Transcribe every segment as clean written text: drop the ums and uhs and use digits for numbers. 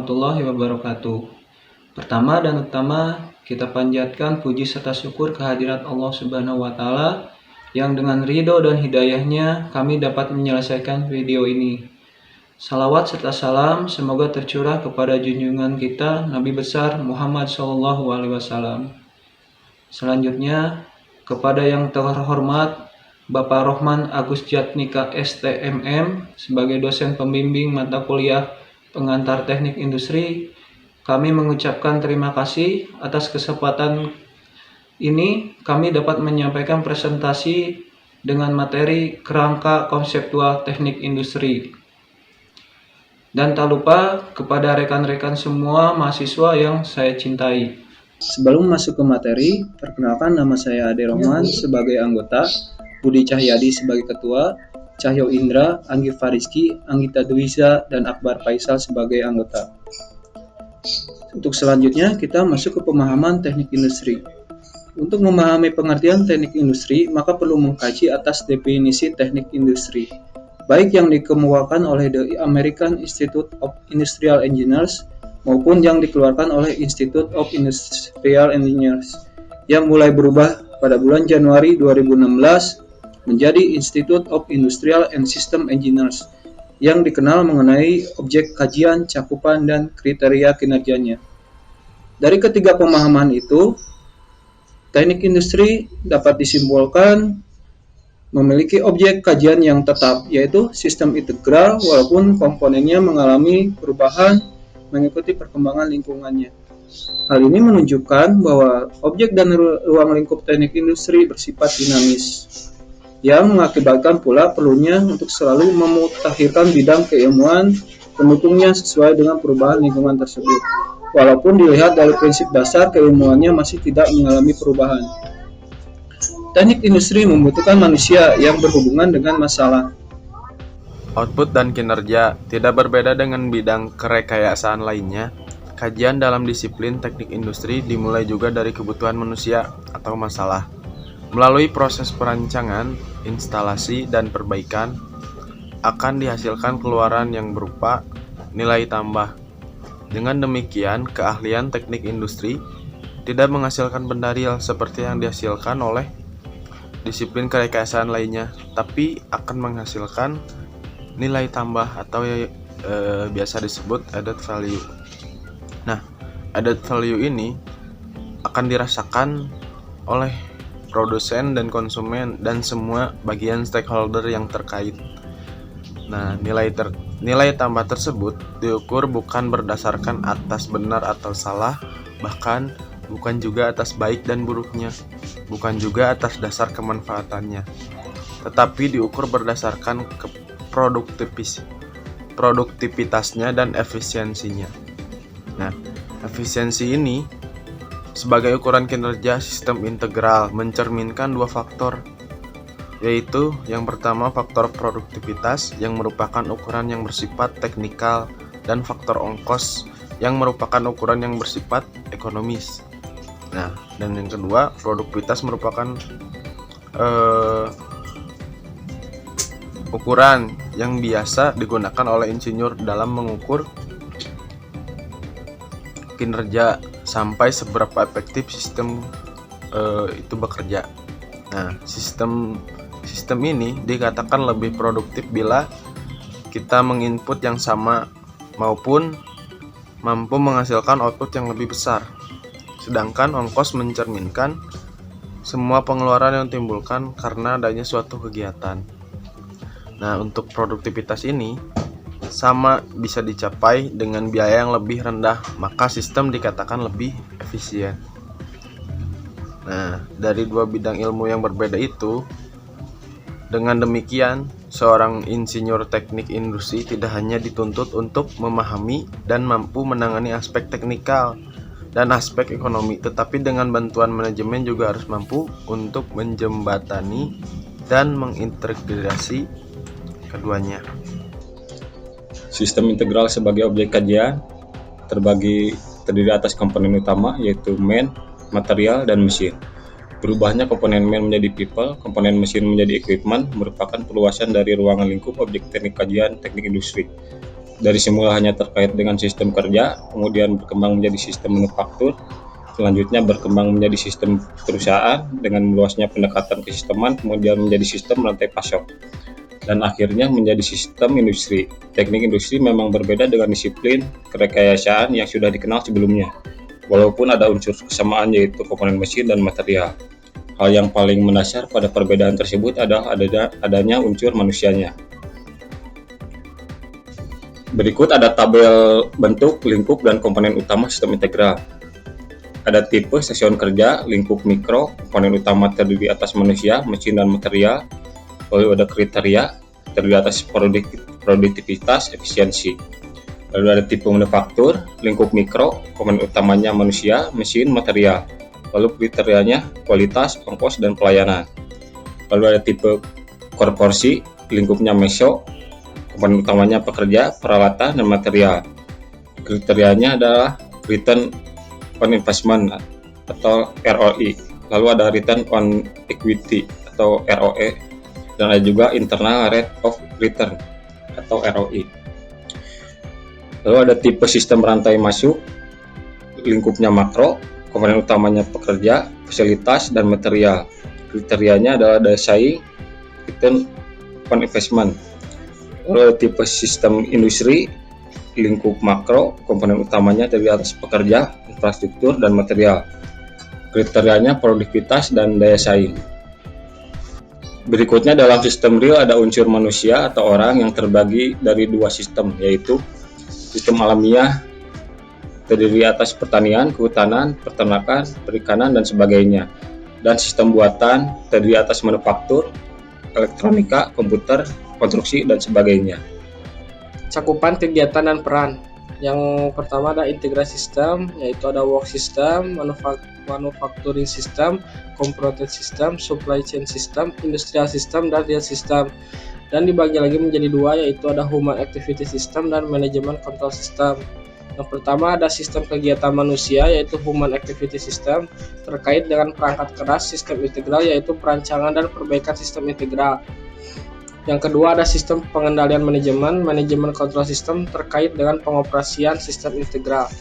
warahmatullahi wabarakatuh. Pertama dan utama, kita panjatkan puji serta syukur kehadirat Allah Subhanahu wa Ta'ala yang dengan ridho dan hidayahnya kami dapat menyelesaikan video ini. Salawat serta salam semoga tercurah kepada junjungan kita Nabi besar Muhammad SAW. Selanjutnya, kepada yang terhormat Bapak Rohman Agus Jatnika STMM sebagai dosen pembimbing mata kuliah pengantar teknik industri, kami mengucapkan terima kasih atas kesempatan ini. Kami dapat menyampaikan presentasi dengan materi kerangka konseptual teknik industri. Dan tak lupa kepada rekan-rekan semua mahasiswa yang saya cintai. Sebelum masuk ke materi, perkenalkan nama saya Ade Rohman sebagai anggota, Budi Cahyadi sebagai ketua, Cahyo Indra, Anggi Fariski, Anggita Dwiza, dan Akbar Faisal sebagai anggota. Untuk selanjutnya, kita masuk ke pemahaman teknik industri. Untuk memahami pengertian teknik industri, maka perlu mengkaji atas definisi teknik industri, baik yang dikemukakan oleh The American Institute of Industrial Engineers maupun yang dikeluarkan oleh Institute of Industrial Engineers, yang mulai berubah pada bulan Januari 2016 menjadi Institute of Industrial and System Engineers, yang dikenal mengenai objek kajian, cakupan, dan kriteria kinerjanya. Dari ketiga pemahaman itu, teknik industri dapat disimpulkan memiliki objek kajian yang tetap, yaitu sistem integral walaupun komponennya mengalami perubahan mengikuti perkembangan lingkungannya. Hal ini menunjukkan bahwa objek dan ruang lingkup teknik industri bersifat dinamis, yang mengakibatkan pula perlunya untuk selalu memutakhirkan bidang keilmuan pendukungnya sesuai dengan perubahan lingkungan tersebut, walaupun dilihat dari prinsip dasar keilmuannya masih tidak mengalami perubahan. Teknik industri membutuhkan manusia yang berhubungan dengan masalah. Output dan kinerja tidak berbeda dengan bidang kerekayasaan lainnya. Kajian dalam disiplin teknik industri dimulai juga dari kebutuhan manusia atau masalah. Melalui proses perancangan, instalasi, dan perbaikan, akan dihasilkan keluaran yang berupa nilai tambah. Dengan demikian, keahlian teknik industri tidak menghasilkan benda real seperti yang dihasilkan oleh disiplin kerekayasaan lainnya, tapi akan menghasilkan nilai tambah atau biasa disebut added value. Nah, added value ini akan dirasakan oleh produsen dan konsumen dan semua bagian stakeholder yang terkait. Nah, nilai tambah tersebut diukur bukan berdasarkan atas benar atau salah, bahkan bukan juga atas baik dan buruknya, bukan juga atas dasar kemanfaatannya, tetapi diukur berdasarkan produktivitasnya dan efisiensinya. Nah, efisiensi ini sebagai ukuran kinerja sistem integral mencerminkan dua faktor, yaitu yang pertama faktor produktivitas yang merupakan ukuran yang bersifat teknikal dan faktor ongkos yang merupakan ukuran yang bersifat ekonomis. Nah, dan yang kedua produktivitas merupakan ukuran yang biasa digunakan oleh insinyur dalam mengukur kinerja sampai seberapa efektif sistem itu bekerja. Nah, sistem ini dikatakan lebih produktif bila kita menginput yang sama maupun mampu menghasilkan output yang lebih besar. Sedangkan ongkos mencerminkan semua pengeluaran yang timbulkan karena adanya suatu kegiatan. Nah, untuk produktivitas ini sama bisa dicapai dengan biaya yang lebih rendah, maka sistem dikatakan lebih efisien. Nah, dari dua bidang ilmu yang berbeda itu, dengan demikian, seorang insinyur teknik industri tidak hanya dituntut untuk memahami dan mampu menangani aspek teknikal dan aspek ekonomi, tetapi dengan bantuan manajemen juga harus mampu untuk menjembatani dan mengintegrasi keduanya. Sistem integral sebagai objek kajian terdiri atas komponen utama, yaitu man, material, dan mesin. Berubahnya komponen man menjadi people, komponen mesin menjadi equipment merupakan perluasan dari ruangan lingkup objek teknik kajian teknik industri. Dari semula hanya terkait dengan sistem kerja, kemudian berkembang menjadi sistem manufaktur, selanjutnya berkembang menjadi sistem perusahaan dengan meluasnya pendekatan kesisteman, kemudian menjadi sistem rantai pasok, dan akhirnya menjadi sistem industri. Teknik industri memang berbeda dengan disiplin kerekayasaan yang sudah dikenal sebelumnya, walaupun ada unsur kesamaan yaitu komponen mesin dan material. Hal yang paling mendasar pada perbedaan tersebut adalah adanya unsur manusianya. Berikut ada tabel bentuk, lingkup, dan komponen utama sistem integral. Ada tipe stasiun kerja, lingkup mikro, komponen utama terdiri atas manusia, mesin, dan material. Lalu ada kriteria, terdiri atas produktivitas, efisiensi. Lalu ada tipe manufaktur, lingkup mikro, komponen utamanya manusia, mesin, material. Lalu kriterianya kualitas, ongkos, dan pelayanan. Lalu ada tipe korporasi, lingkupnya meso, komponen utamanya pekerja, peralatan, dan material. Kriterianya adalah return on investment atau ROI. Lalu ada return on equity atau ROE, dan ada juga internal rate of return atau ROE. Lalu ada tipe sistem rantai masuk, lingkupnya makro, komponen utamanya pekerja, fasilitas, dan material. Kriterianya adalah daya saing, return on investment. Lalu ada tipe sistem industri, lingkup makro, komponen utamanya terdiri atas pekerja, infrastruktur, dan material. Kriterianya produktivitas dan daya saing. Berikutnya dalam sistem real ada unsur manusia atau orang yang terbagi dari dua sistem, yaitu sistem alamiah terdiri atas pertanian, kehutanan, peternakan, perikanan, dan sebagainya, dan sistem buatan terdiri atas manufaktur, elektronika, komputer, konstruksi, dan sebagainya. Cakupan kegiatan dan peran. Yang pertama ada integrasi sistem, yaitu ada work system, manufacturing system, component system, supply chain system, industrial system, dan real system. Dan dibagi lagi menjadi dua, yaitu ada human activity system dan management control system. Yang pertama ada sistem kegiatan manusia, yaitu human activity system, terkait dengan perangkat keras sistem integral, yaitu perancangan dan perbaikan sistem integral. Yang kedua ada sistem pengendalian manajemen control system, terkait dengan pengoperasian sistem integral.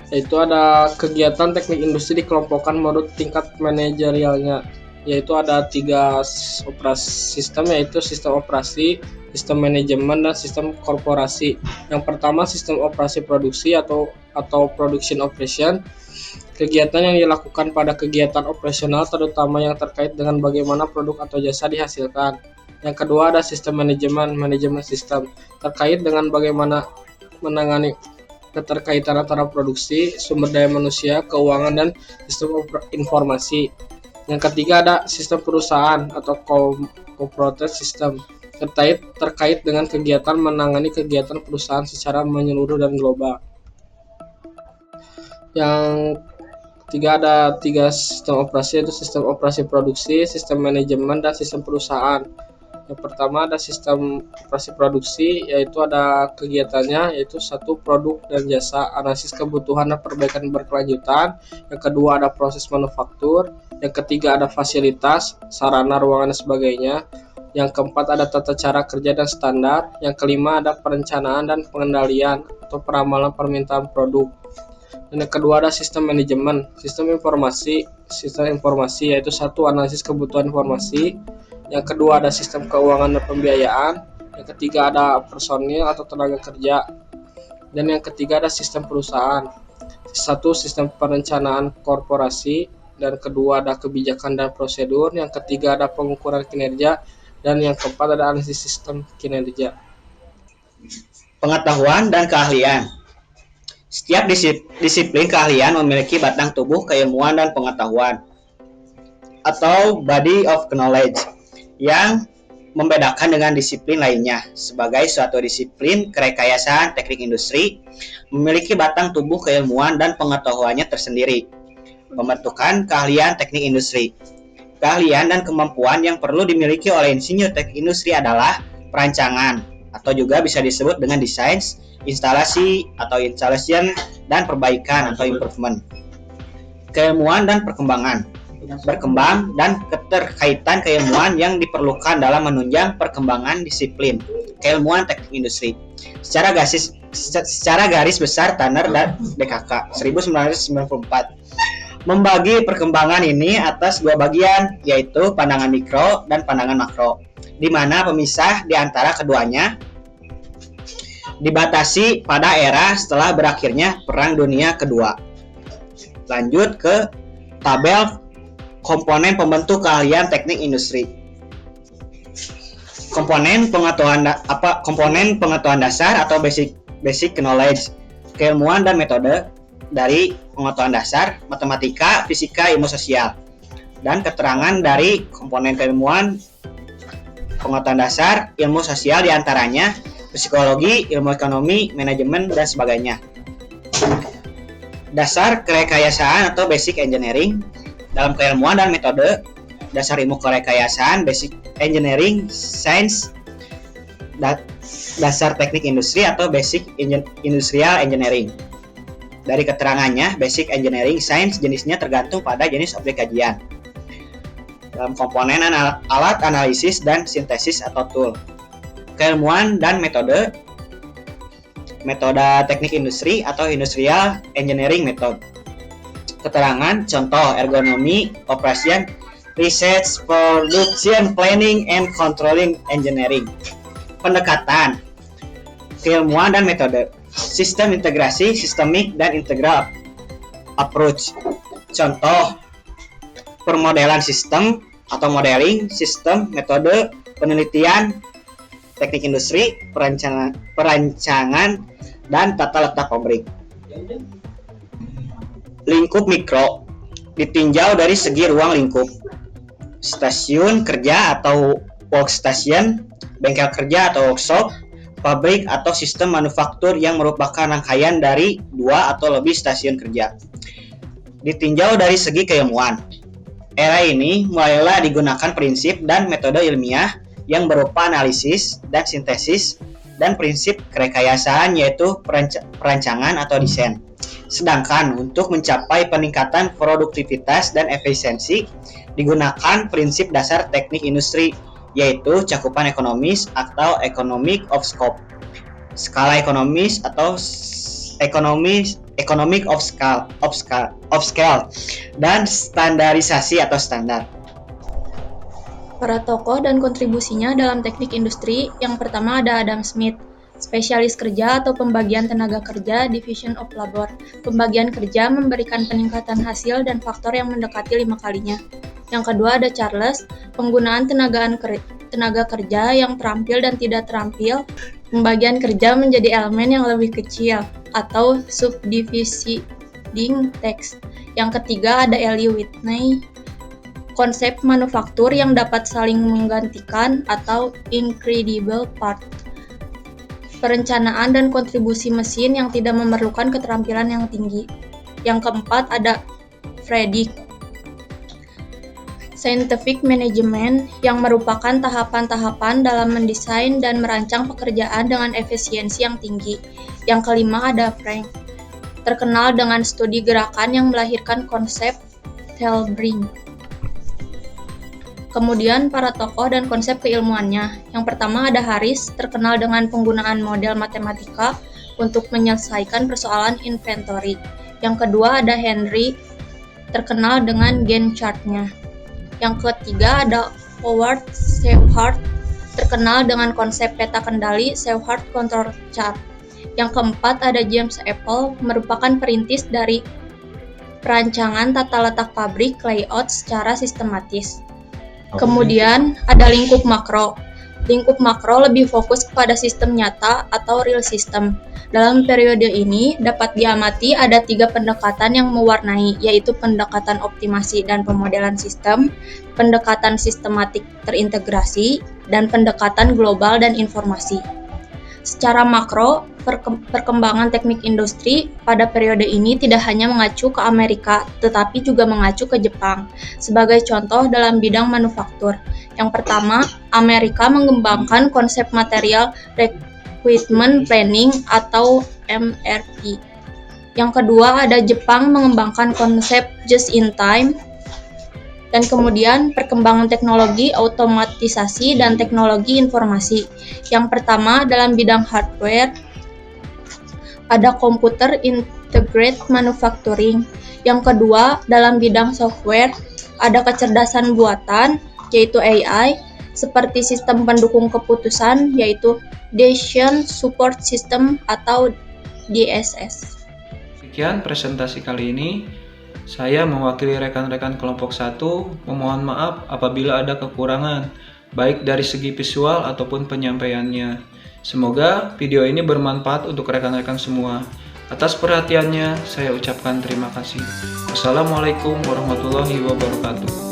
Yaitu ada kegiatan teknik industri dikelompokkan menurut tingkat manajerialnya, yaitu ada 3 sistem, yaitu sistem operasi, sistem manajemen, dan sistem korporasi. Yang pertama sistem operasi produksi atau production operation. Kegiatan yang dilakukan pada kegiatan operasional terutama yang terkait dengan bagaimana produk atau jasa dihasilkan. Yang kedua ada sistem manajemen sistem, terkait dengan bagaimana menangani keterkaitan antara produksi, sumber daya manusia, keuangan, dan sistem informasi. Yang ketiga ada sistem perusahaan atau corporate system, terkait dengan kegiatan menangani kegiatan perusahaan secara menyeluruh dan global. Yang ketiga ada 3 sistem operasi, yaitu sistem operasi produksi, sistem manajemen, dan sistem perusahaan. Yang pertama ada sistem operasi produksi, yaitu ada kegiatannya, yaitu 1 produk dan jasa, analisis kebutuhan dan perbaikan berkelanjutan. Yang kedua ada proses manufaktur. Yang ketiga ada fasilitas, sarana, ruangan, dan sebagainya. Yang keempat ada tata cara kerja dan standar. Yang kelima ada perencanaan dan pengendalian atau peramalan permintaan produk. Dan yang kedua ada sistem manajemen, sistem informasi, yaitu 1 analisis kebutuhan informasi. Yang kedua ada sistem keuangan dan pembiayaan. Yang ketiga ada personil atau tenaga kerja. Dan yang ketiga ada sistem perusahaan, 1 sistem perencanaan korporasi. Dan kedua ada kebijakan dan prosedur. Yang ketiga ada pengukuran kinerja. Dan yang keempat ada analisis sistem kinerja. Pengetahuan dan keahlian. Setiap disiplin keahlian memiliki batang tubuh keilmuan dan pengetahuan atau body of knowledge yang membedakan dengan disiplin lainnya. Sebagai suatu disiplin kerekayasaan teknik industri memiliki batang tubuh keilmuan dan pengetahuannya tersendiri. Pembentukan keahlian teknik industri. Keahlian dan kemampuan yang perlu dimiliki oleh insinyur teknik industri adalah perancangan, atau juga bisa disebut dengan desain, instalasi atau installation, dan perbaikan atau improvement. Keilmuan dan perkembangan. berkembang, dan keterkaitan keilmuan yang diperlukan dalam menunjang perkembangan disiplin keilmuan teknik industri. Secara garis besar, Tanner dan DKK 1994 membagi perkembangan ini atas dua bagian, yaitu pandangan mikro dan pandangan makro, di mana pemisah di antara keduanya dibatasi pada era setelah berakhirnya Perang Dunia Kedua. Lanjut ke tabel komponen pembentuk keahlian teknik industri. Komponen pengetahuan dasar atau basic knowledge, keilmuan dan metode dari pengetahuan dasar, matematika, fisika, ilmu sosial. Dan keterangan dari komponen keilmuan pengetahuan dasar, ilmu sosial diantaranya psikologi, ilmu ekonomi, manajemen, dan sebagainya. Dasar kerekayasaan atau basic engineering dalam keilmuan dan metode, dasar ilmu kerekayasaan, basic engineering, science, dasar teknik industri atau basic industrial engineering. Dari keterangannya, basic engineering science jenisnya tergantung pada jenis objek kajian. Dalam komponen alat analisis dan sintesis atau tool. Keilmuan dan metode teknik industri atau industrial engineering method. Keterangan, contoh, ergonomi, operation, research, production, planning, and controlling engineering. Pendekatan, keilmuan dan metode, sistem integrasi, sistemik, dan integral approach. Contoh, permodelan sistem atau modeling, sistem, metode, penelitian, teknik industri, perancangan, dan tata letak pabrik. Lingkup mikro ditinjau dari segi ruang lingkup. Stasiun kerja atau workstation, bengkel kerja atau workshop, pabrik atau sistem manufaktur yang merupakan rangkaian dari 2 atau lebih stasiun kerja. Ditinjau dari segi keilmuan. Era ini mulailah digunakan prinsip dan metode ilmiah yang berupa analisis dan sintesis dan prinsip kerekayasaan, yaitu perancangan atau desain. Sedangkan untuk mencapai peningkatan produktivitas dan efisiensi digunakan prinsip dasar teknik industri, yaitu cakupan ekonomis atau economic of scope, skala ekonomis atau economic of scale, dan standarisasi atau standar. Para tokoh dan kontribusinya dalam teknik industri, yang pertama ada Adam Smith, spesialis kerja atau pembagian tenaga kerja, division of labor. Pembagian kerja memberikan peningkatan hasil dan faktor yang mendekati 5 kalinya. Yang kedua ada Charles, penggunaan tenaga kerja yang terampil dan tidak terampil. Pembagian kerja menjadi elemen yang lebih kecil atau subdividing tasks. Yang ketiga ada Eli Whitney, konsep manufaktur yang dapat saling menggantikan atau incredible part. Perencanaan dan kontribusi mesin yang tidak memerlukan keterampilan yang tinggi. Yang keempat ada Friedrich, scientific management yang merupakan tahapan-tahapan dalam mendesain dan merancang pekerjaan dengan efisiensi yang tinggi. Yang kelima ada Frank, terkenal dengan studi gerakan yang melahirkan konsep Tailbring. Kemudian para tokoh dan konsep keilmuannya. Yang pertama ada Harris, terkenal dengan penggunaan model matematika untuk menyelesaikan persoalan inventory. Yang kedua ada Henry, terkenal dengan Gantt chart-nya. Yang ketiga ada Howard Shepard, terkenal dengan konsep peta kendali Shepard control chart. Yang keempat ada James Apple, merupakan perintis dari perancangan tata letak pabrik layout secara sistematis. Kemudian ada lingkup makro. Lingkup makro lebih fokus kepada sistem nyata atau real system. Dalam periode ini dapat diamati ada 3 pendekatan yang mewarnai, yaitu pendekatan optimasi dan pemodelan sistem, pendekatan sistematik terintegrasi, dan pendekatan global dan informasi. Secara makro, perkembangan teknik industri pada periode ini tidak hanya mengacu ke Amerika, tetapi juga mengacu ke Jepang. Sebagai contoh dalam bidang manufaktur, yang pertama, Amerika mengembangkan konsep material requirement planning atau MRP. Yang kedua, ada Jepang mengembangkan konsep just in time. Dan kemudian perkembangan teknologi otomatisasi dan teknologi informasi. Yang pertama dalam bidang hardware ada komputer integrated manufacturing. Yang kedua dalam bidang software ada kecerdasan buatan yaitu AI seperti sistem pendukung keputusan yaitu Decision Support System atau DSS. Sekian presentasi kali ini. Saya mewakili rekan-rekan kelompok 1 memohon maaf apabila ada kekurangan, baik dari segi visual ataupun penyampaiannya. Semoga video ini bermanfaat untuk rekan-rekan semua. Atas perhatiannya, saya ucapkan terima kasih. Wassalamualaikum warahmatullahi wabarakatuh.